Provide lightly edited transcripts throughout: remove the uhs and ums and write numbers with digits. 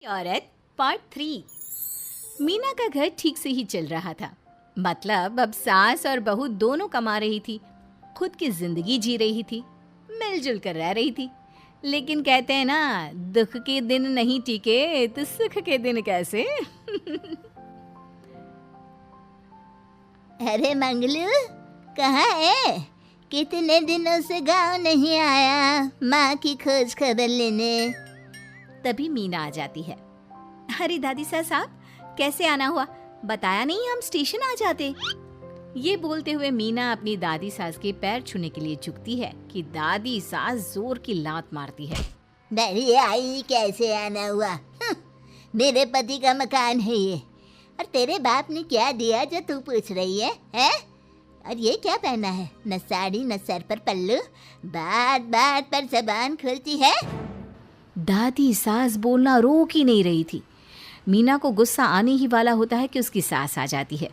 औरत पार्ट 3। मीना का घर ठीक से ही चल रहा था। मतलब अब सास और बहू दोनों कमा रही थी, खुद की जिंदगी जी रही थी, मिलजुल कर रह रही थी। लेकिन कहते हैं ना, दुख के दिन नहीं टिके तो सुख के दिन कैसे। अरे मंगलू, कहाँ है? कितने दिनों से गांव नहीं आया माँ की खोज खबर लेने। तभी मीना आ जाती है। अरे दादी साहब, कैसे आना हुआ? बताया नहीं, हम स्टेशन आ जाते। ये बोलते हुए मीना अपनी दादी सास के पैर छूने के लिए झुकती है कि दादी सास जोर की लात मारती है। बड़ी आई, कैसे आना हुआ? मेरे पति का मकान है ये। और तेरे बाप ने क्या दिया जो तू पूछ रही है, हैं? और ये क्या पहना है? न साड़ी न सर पर पल्लू, बात बात पर जबान खुलती है। दादी सास बोलना रोक ही नहीं रही थी। मीना को गुस्सा आने ही वाला होता है कि उसकी सास आ जाती है।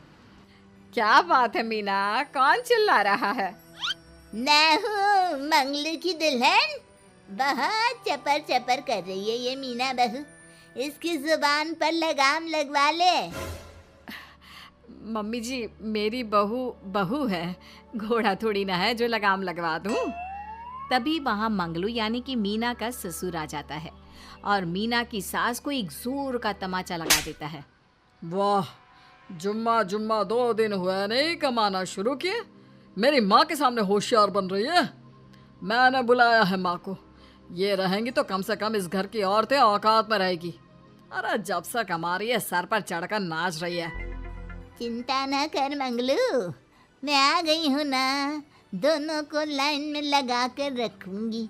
क्या बात है मीना, कौन चिल्ला रहा है? मैं हूँ मंगलू की दुल्हन। बहुत चपर चपर कर रही है ये मीना बहू। इसकी जुबान पर लगाम लगवा ले। मम्मी जी, मेरी बहू है, घोड़ा थोड़ी ना है जो लगाम लगवा दूं। तभी वहां मंगलू यानी कि मीना का ससुर आ जाता है और मीना की सास को एक जोर का तमाचा लगा देता है। वाह, जुम्मा जुम्मा 2 दिन हुए नहीं कमाना शुरू किए, मेरी माँ के सामने होशियार बन रही है। मैंने बुलाया है माँ को, ये रहेंगी तो कम से कम इस घर की औरतें औकात में रहेगी। अरे जब से कमा रही है सर पर चढ़कर नाच रही है। चिंता ना कर मंगलू, मैं आ गई हूँ ना। दोनों को लाइन में लगा कर रखूंगी।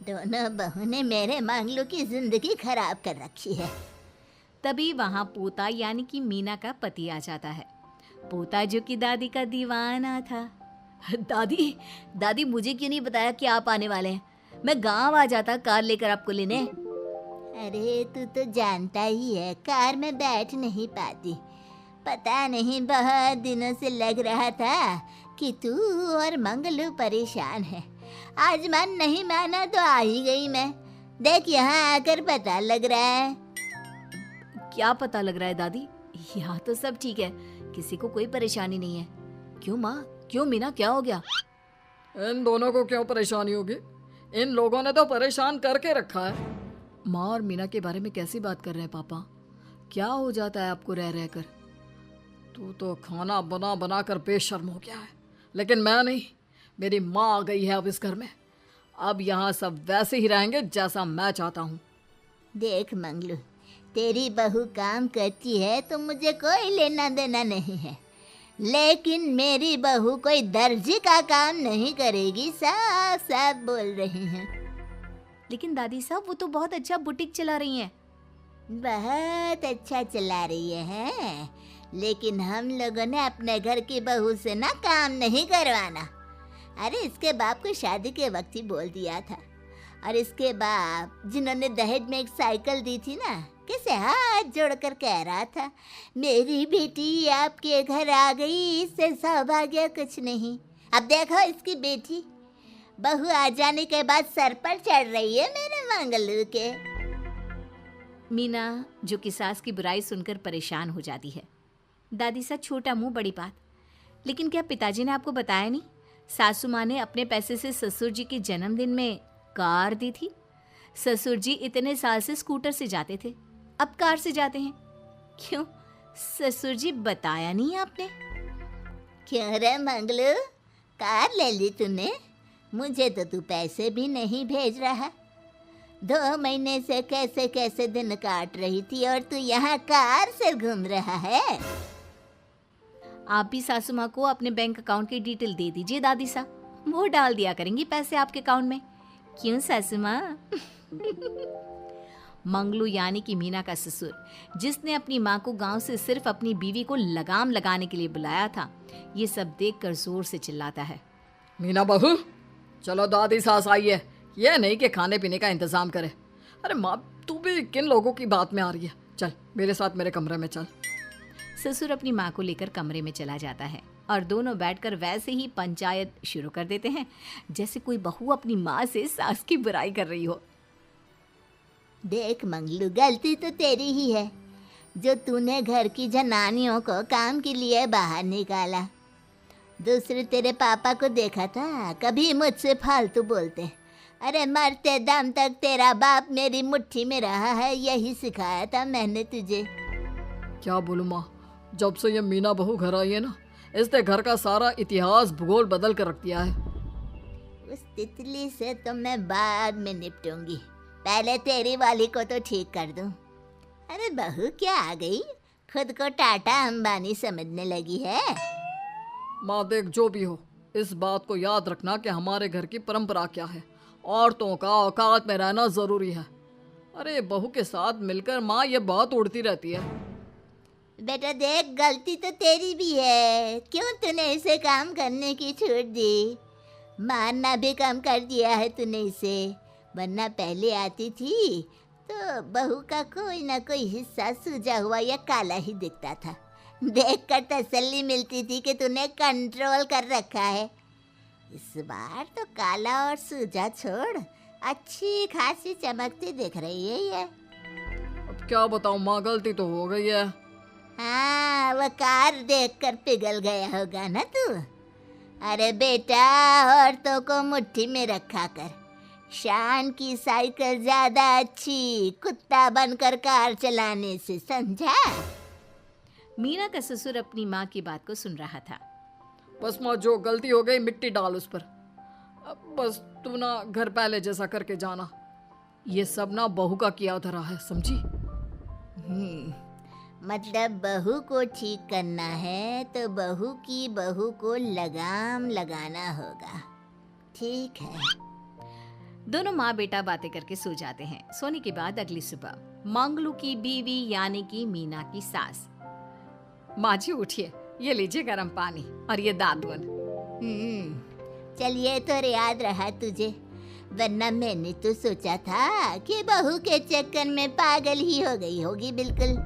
दोनों बहू ने मेरे मंगलू की जिंदगी खराब कर रखी है। तभी वहां पोता यानी कि मीना का पति आ जाता है। पोता जो कि दादी का दीवाना था। दादी मुझे क्यों नहीं बताया कि आप आने वाले हैं? मैं गांव आ जाता कार लेकर आपको लेने। अरे तू तो जानता ही है, कार में बैठ नहीं पाती। पता नहीं, बहुत दिनों से लग रहा था कि तू और मंगलू परेशान है। आज मन नहीं माना तो आ ही गई मैं। देख, यहाँ आकर पता लग रहा है। क्या पता लग रहा है दादी? यहाँ तो सब ठीक है, किसी को कोई परेशानी नहीं है। क्यों माँ, क्यों मीना, क्या हो गया? इन दोनों को क्यों परेशानी होगी? इन लोगों ने तो परेशान करके रखा है। माँ और मीना के बारे में कैसी बात कर रहे हैं पापा? क्या हो जाता है आपको रह रहकर? तू तो खाना बना बना कर बेशर्म हो गया है, लेकिन मैं नहीं। मेरी माँ आ गई है अब इस घर में। अब यहाँ सब वैसे ही रहेंगे जैसा मैं चाहता हूँ। देख मंगलू, तेरी बहू काम करती है तो मुझे कोई लेना देना नहीं है, लेकिन मेरी बहू कोई दर्जी का काम नहीं करेगी। साफ साफ बोल रही हैं। लेकिन दादी साहब, वो तो बहुत अच्छा बुटीक चला रही हैं। बहुत अच्छा चला रही है, लेकिन हम लोगों ने अपने घर की बहू से ना काम नहीं करवाना। अरे इसके बाप को शादी के वक्त ही बोल दिया था। और इसके बाप जिन्होंने दहेज में एक साइकिल दी थी ना, कैसे हाथ जोड़कर कह रहा था, मेरी बेटी आपके घर आ गई, इससे सौभाग्य कुछ नहीं। अब देखो इसकी बेटी, बहू आ जाने के बाद सर पर चढ़ रही है मेरे मंगलू के। मीना जो कि सास की बुराई सुनकर परेशान हो जाती है। दादी सा, छोटा मुंह बड़ी बात। लेकिन क्या पिताजी ने आपको बताया नहीं? सासू माँ ने अपने पैसे से ससुर जी के जन्मदिन में कार दी थी। ससुर जी इतने साल से स्कूटर से जाते थे, अब कार से जाते हैं। क्यों ससुर जी, बताया नहीं आपने? क्यों रे मंगलू, कार ले ली तूने? मुझे तो तू पैसे भी नहीं भेज रहा। 2 महीने से कैसे कैसे दिन काट रही थी और तू यहाँ कार से घूम रहा है। आप भी सासू माँ को अपने बैंक अकाउंट की डिटेल दे दीजिए दादी सा, वो डाल दिया करेंगी पैसे आपके अकाउंट में। क्यों सासू माँ? मंगलू यानी कि मीना का ससुर, जिसने अपनी माँ को गांव से सिर्फ अपनी बीवी को लगाम लगाने के लिए बुलाया था, ये सब देखकर जोर से चिल्लाता है। मीना बहू, चलो दादी सास आई है, ये नहीं कि खाने पीने का इंतजाम करे। अरे माँ, तू भी किन लोगों की बात में आ रही है? चल मेरे साथ मेरे कमरे में चल। ससुर अपनी माँ को लेकर कमरे में चला जाता है और दोनों बैठकर वैसे ही पंचायत शुरू कर देते हैं जैसे कोई बहू अपनी माँ से सास की बुराई कर रही हो। देख मंगलू, गलती तो तेरी ही है जो तूने घर की जनानियों को काम के लिए बाहर निकाला। दूसरे तेरे पापा को देखा था, कभी मुझसे फालतू बोलते। अरे मरते दम तक तेरा बाप मेरी मुट्ठी में रहा है, यही सिखाया था मैंने तुझे। क्या बोलूं माँ, जब से ये मीना बहू घर आई है ना, इसने घर का सारा इतिहास भूगोल बदल कर रख दिया है। उस तितली से तो मैं बाद में निपटूंगी, पहले तेरी वाली को तो ठीक कर दूं। अरे बहू क्या आ गई, खुद को टाटा अंबानी समझने लगी है। माँ देख, जो भी हो, इस बात को याद रखना कि हमारे घर की परंपरा क्या है। औरतों का औकात में रहना जरूरी है। अरे बहू के साथ मिलकर माँ ये बहुत उड़ती रहती है। बेटा देख, गलती तो तेरी भी है, क्यों तूने इसे काम करने की छूट दी। मारना भी कम कर दिया है तूने इसे, वरना पहले आती थी तो बहू का कोई ना कोई हिस्सा सूजा हुआ या काला ही दिखता था। देखकर तसल्ली मिलती थी कि तूने कंट्रोल कर रखा है। इस बार तो काला और सूजा छोड़, अच्छी खासी चमकती दिख रही है ये। अब क्या बताऊँ माँ, गलती तो हो गई है। हाँ, वो कार देखकर पिघल गया होगा ना तू। अरे बेटा, औरतों को मुट्ठी में रखा कर। शान की साइकिल ज्यादा अच्छी कुत्ता बनकर कार चलाने से, समझा। मीना का ससुर अपनी माँ की बात को सुन रहा था। बस माँ, जो गलती हो गई मिट्टी डाल उस पर। अब बस तू ना घर पहले जैसा करके जाना। ये सब ना बहू का किया धरा है, समझी। मतलब बहू को ठीक करना है तो बहू की बहू को लगाम लगाना होगा, ठीक है। दोनों माँ बेटा बातें करके सो जाते हैं। सोने के बाद अगली सुबह मंगलू की बीवी यानी कि मीना की सास, माँ जी उठिए, ये लीजिए गर्म पानी और ये दादुन। चलिए तो याद रहा तुझे, वरना मैंने तो सोचा था कि बहू के चक्कर में पागल ही हो गई होगी बिल्कुल।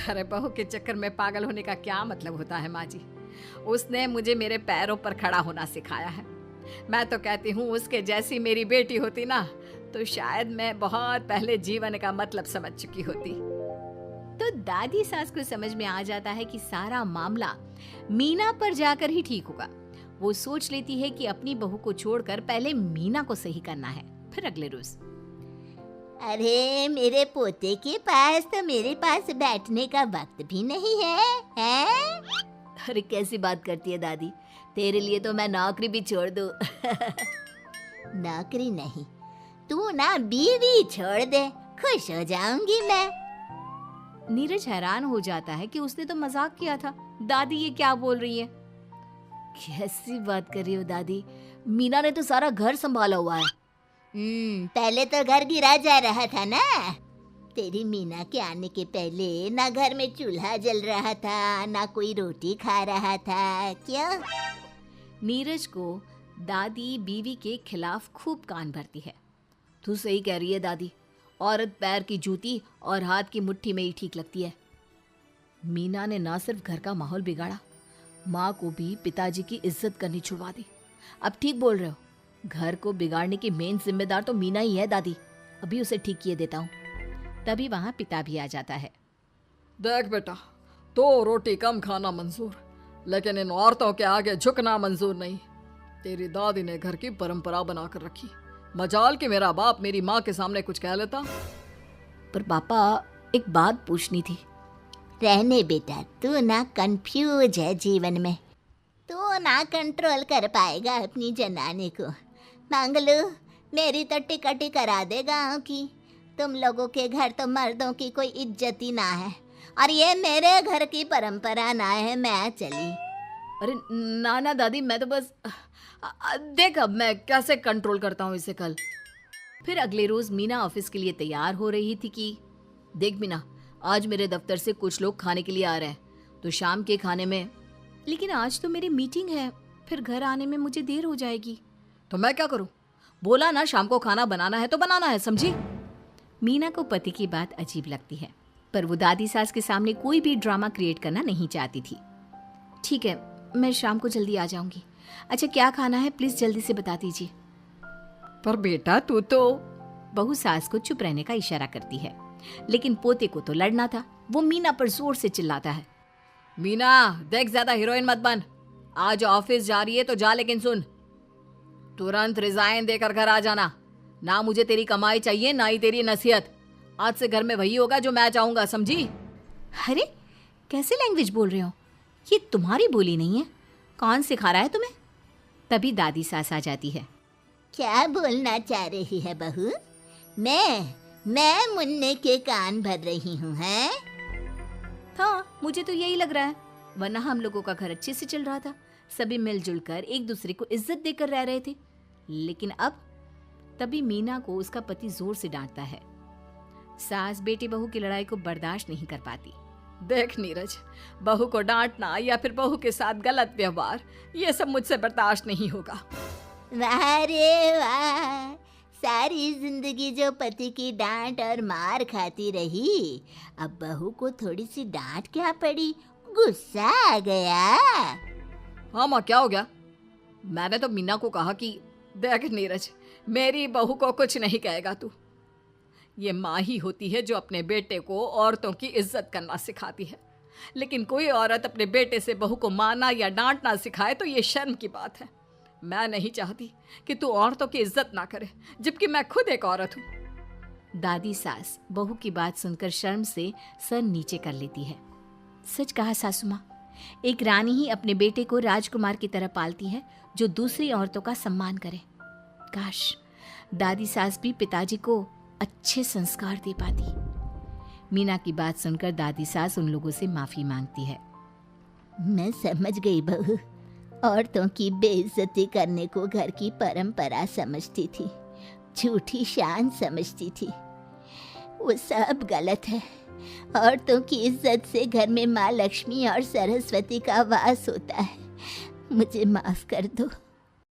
अरे बहू के चक्कर में पागल होने का क्या मतलब होता है माँ जी। उसने मुझे मेरे पैरों पर खड़ा होना सिखाया है। मैं तो कहती हूँ उसके जैसी मेरी बेटी होती ना तो शायद मैं बहुत पहले जीवन का मतलब समझ चुकी होती। तो दादी सास को समझ में आ जाता है कि सारा मामला मीना पर जाकर ही ठीक होगा। वो सोच लेती है कि अपनी बहू को छोड़कर पहले मीना को सही करना है। फिर अगले रोज, अरे मेरे पोते के पास तो मेरे पास बैठने का वक्त भी नहीं है, हैं? अरे कैसी बात करती है दादी, तेरे लिए तो मैं नौकरी भी छोड़ दूं। नौकरी नहीं, तू ना बीवी छोड़ दे, खुश हो जाऊंगी मैं। नीरज हैरान हो जाता है कि उसने तो मजाक किया था। दादी ये क्या बोल रही है? कैसी बात कर रही हो दादी, मीना ने तो सारा घर संभाला हुआ है। पहले तो घर गिरा जा रहा था ना। तेरी मीना के आने के पहले ना घर में चूल्हा जल रहा था, ना कोई रोटी खा रहा था, क्यों? नीरज को दादी बीवी के खिलाफ खूब कान भरती है। तू सही कह रही है दादी, औरत पैर की जूती और हाथ की मुट्ठी में ही ठीक लगती है। मीना ने ना सिर्फ घर का माहौल बिगाड़ा, माँ को भी पिताजी की इज्जत करनी छुड़वा दी। अब ठीक बोल रहे हो, घर को बिगाड़ने की मेन जिम्मेदार तो मीना ही है दादी। अभी उसे ठीक किए देता हूँ। तभी वहाँ पिता भी आ जाता है। देख बेटा, तो रोटी कम खाना मंजूर, लेकिन इन औरतों के आगे झुकना मंजूर नहीं। तेरी दादी ने घर की परंपरा बनाकर रखी, मजाल कि मेरा बाप मेरी माँ के सामने कुछ कह लेता। पर पापा एक बात पूछनी थी। रहने बेटा, तू ना कंफ्यूज है जीवन में, तू ना कंट्रोल कर पाएगा अपनी जनानी को। मंगलू, मेरी तो टिकट ही करा दे गाँव की। तुम लोगों के घर तो मर्दों की कोई इज्जत ही ना है, और ये मेरे घर की परंपरा ना है, मैं चली। अरे ना ना दादी, मैं तो बस देख अब मैं कैसे कंट्रोल करता हूँ इसे कल। फिर अगले रोज मीना ऑफिस के लिए तैयार हो रही थी कि देख मीना, आज मेरे दफ्तर से कुछ लोग खाने के लिए आ रहे हैं, तो शाम के खाने में, लेकिन आज तो मेरी मीटिंग है, फिर घर आने में मुझे देर हो जाएगी। तो मैं क्या करूं? बोला ना शाम को खाना बनाना है तो बनाना है, समझी। मीना को पति की बात अजीब लगती है, पर वो दादी सास के सामने कोई भी ड्रामा क्रिएट करना नहीं चाहती थी। ठीक है, मैं शाम को जल्दी आ जाऊंगी। अच्छा क्या खाना है प्लीज जल्दी से बता दीजिए। पर बेटा तू तो बहू सास को चुप रहने का इशारा करती है, लेकिन पोते को तो लड़ना था। वो मीना पर जोर से चिल्लाता है, मीना देख ज्यादा हीरोइन मत बन, आज ऑफिस जा रही है तो जा, लेकिन सुन तुरंत रिजाइन देकर घर आ जाना। ना मुझे तेरी कमाई चाहिए ना ही तेरी नसीहत। आज से घर में वही होगा जो मैं चाहूंगा, समझी? अरे कैसे लैंग्वेज बोल रहे हो, ये तुम्हारी बोली नहीं है, कौन सिखा रहा है तुम्हें? तभी दादी सास आ जाती है। क्या बोलना चाह रही है बहू? मैं मुन्ने के कान भर रही हूँ, हैं? हाँ, मुझे तो यही लग रहा है, वरना हम लोगों का घर अच्छे से चल रहा था, सभी मिलजुल कर एक दूसरे को इज्जत देकर रह रहे थे। लेकिन अब तभी मीना को उसका पति जोर से डांटता है। सास बेटी बहू की लड़ाई को बर्दाश्त नहीं कर पाती। देख नीरज, बहू को डांटना या फिर बहू के साथ गलत व्यवहार, ये सब मुझसे बर्दाश्त नहीं होगा। वाह रे वाह, सारी जिंदगी जो पति की डांट और मार खाती रही, अब बहू को थोड़ी सी डांट क्या पड़ी, गुस्सा आ गया। हाँ माँ, क्या हो गया? मैंने तो मीना को कहा कि देख नीरज, मेरी बहू को कुछ नहीं कहेगा तू। ये माँ ही होती है जो अपने बेटे को औरतों की इज्जत करना सिखाती है, लेकिन कोई औरत अपने बेटे से बहू को मारना या डांटना सिखाए तो ये शर्म की बात है। मैं नहीं चाहती कि तू औरतों की इज्जत ना करे, जबकि मैं खुद एक औरत हूँ। दादी सास बहू की बात सुनकर शर्म से सर नीचे कर लेती है। सच कहा सासू माँ, एक रानी ही अपने बेटे को राजकुमार की तरह पालती है जो दूसरी औरतों का सम्मान करे। काश दादी सास भी पिताजी को अच्छे संस्कार दे पाती। मीना की बात सुनकर दादी सास उन लोगों से माफी मांगती है। मैं समझ गई बहू, औरतों की बेइज्जती करने को घर की परंपरा समझती थी, झूठी शान समझती थी। वो सब गलत है। औरतों की इज्जत से घर में माँ लक्ष्मी और सरस्वती का वास होता है। मुझे माफ कर दो।